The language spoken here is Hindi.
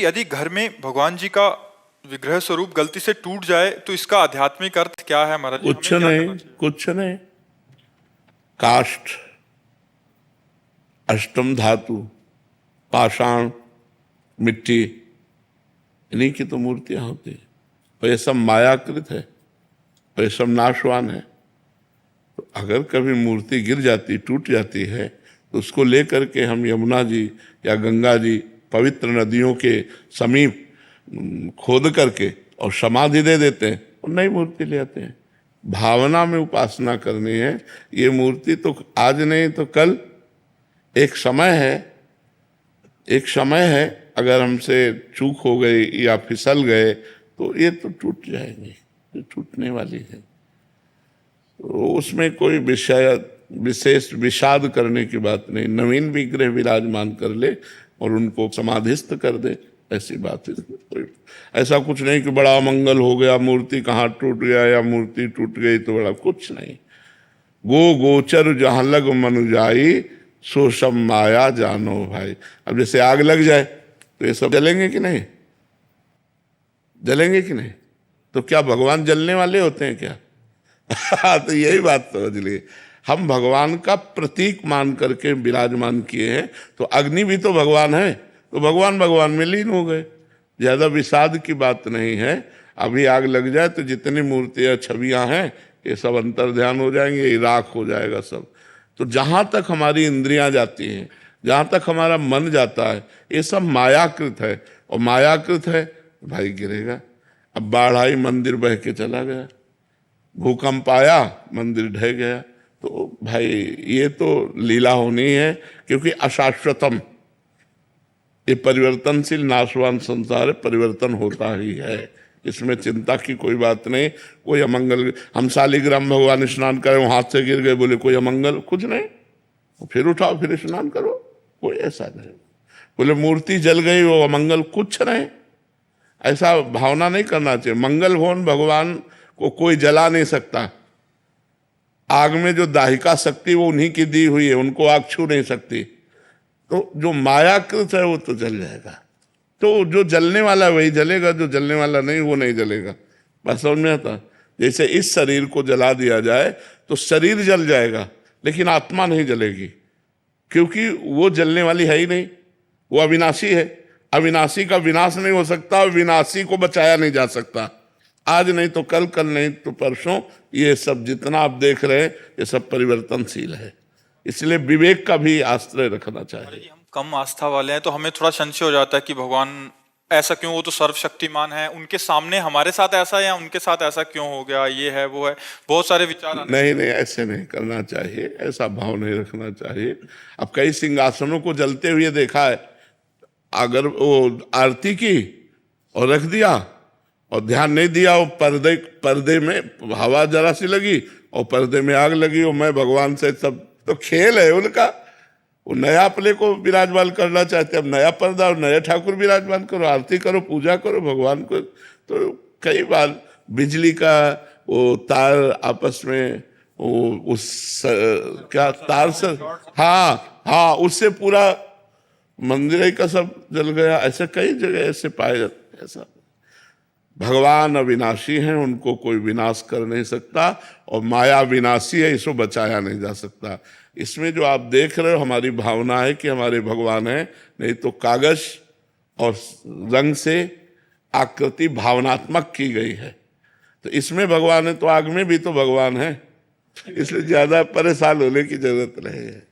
यदि घर में भगवान जी का विग्रह स्वरूप गलती से टूट जाए तो इसका आध्यात्मिक अर्थ क्या है महाराज जी? कुछ नहीं, कुछ नहीं। काष्ठ, अष्टम धातु, पाषाण, मिट्टी, इन्हीं की तो मूर्तियां होती है और ये सब मायाकृत है और ये सब नाशवान है। तो अगर कभी मूर्ति गिर जाती, टूट जाती है, तो उसको लेकर के हम यमुना जी या गंगा जी पवित्र नदियों के समीप खोद करके और समाधि दे देते हैं और नई मूर्ति ले आते हैं। भावना में उपासना करनी है। ये मूर्ति तो आज नहीं तो कल, एक समय है, एक समय है। अगर हमसे चूक हो गई या फिसल गए तो ये तो टूट जाएंगे, ये टूटने वाली है। तो उसमें कोई विशेष विषाद करने की बात नहीं। नवीन विग्रह विराजमान कर ले और उनको समाधिस्थ कर दे, ऐसी बात है। ऐसा कुछ नहीं कि बड़ा अमंगल हो गया, मूर्ति कहाँ टूट गया या मूर्ति टूट गई तो बड़ा, कुछ नहीं। गो गोचर जहाँ लग मनुजाई सो सब माया जानो भाई। अब जैसे आग लग जाए तो ये सब जलेंगे कि नहीं? जलेंगे कि नहीं? तो क्या भगवान जलने वाले होते हैं क्या? तो यही बात समझ लिए। हम भगवान का प्रतीक मान करके विराजमान किए हैं, तो अग्नि भी तो भगवान है, तो भगवान भगवान में लीन हो गए। ज्यादा विषाद की बात नहीं है। अभी आग लग जाए तो जितनी मूर्तियां छवियां हैं ये सब अंतर्ध्यान हो जाएंगे, ये राख हो जाएगा सब। तो जहां तक हमारी इंद्रियां जाती हैं, जहां तक हमारा मन जाता है, ये सब मायाकृत है और मायाकृत है भाई गिरेगा। अब बाढ़ आई, मंदिर बह के चला गया, भूकंप आया, मंदिर ढह गया। तो भाई ये तो लीला होनी है, क्योंकि अशाश्वतम, ये परिवर्तनशील नाशवान संसार है, परिवर्तन होता ही है, इसमें चिंता की कोई बात नहीं। कोई अमंगल, हम शालिग्राम भगवान स्नान करें, हाथ से गिर गए, बोले कोई अमंगल, कुछ नहीं। फिर उठाओ, फिर स्नान करो, कोई ऐसा नहीं। बोले मूर्ति जल गई वो अमंगल, कुछ नहीं। ऐसा भावना नहीं करना चाहिए। मंगल भवन भगवान को कोई जला नहीं सकता। आग में जो दाहिका शक्ति वो उन्हीं की दी हुई है, उनको आग छू नहीं सकती। तो जो मायाकृत है वो तो जल जाएगा। तो जो जलने वाला वही जलेगा, जो जलने वाला नहीं वो नहीं जलेगा। बस समझ में आता? जैसे इस शरीर को जला दिया जाए तो शरीर जल जाएगा, लेकिन आत्मा नहीं जलेगी, क्योंकि वो जलने वाली है ही नहीं, वो अविनाशी है। अविनाशी का विनाश नहीं हो सकता, विनाशी को बचाया नहीं जा सकता। आज नहीं तो कल, कल नहीं तो परसों, ये सब जितना आप देख रहे हैं ये सब परिवर्तनशील है। इसलिए विवेक का भी आश्रय रखना चाहिए। हम कम आस्था वाले हैं तो हमें थोड़ा संशय हो जाता है कि भगवान ऐसा क्यों, वो तो सर्वशक्तिमान है, उनके सामने हमारे साथ ऐसा या उनके साथ ऐसा क्यों हो गया, ये है वो है, बहुत सारे विचार। नहीं नहीं, ऐसे नहीं करना चाहिए, ऐसा भाव नहीं रखना चाहिए। अब कई सिंहासनों को जलते हुए देखा है। अगर वो आरती की और रख दिया और ध्यान नहीं दिया, वो पर्दे में हवा जरा सी लगी और पर्दे में आग लगी, और मैं भगवान से, सब तो खेल है उनका। वो नया अपने को विराजमान करना चाहते, अब नया पर्दा और नया ठाकुर विराजमान करो, आरती करो, पूजा करो भगवान को। तो कई बार बिजली का वो तार आपस में वो उस क्या तार से, हाँ उससे पूरा मंदिर का सब जल गया। ऐसे कई जगह ऐसे पाए जाते हैं। ऐसा भगवान अविनाशी हैं, उनको कोई विनाश कर नहीं सकता, और माया विनाशी है, इसको बचाया नहीं जा सकता। इसमें जो आप देख रहे हो हमारी भावना है कि हमारे भगवान है, नहीं तो कागज और रंग से आकृति भावनात्मक की गई है। तो इसमें भगवान है तो आग में भी तो भगवान है, इसलिए ज्यादा परेशान होने की जरूरत नहीं है।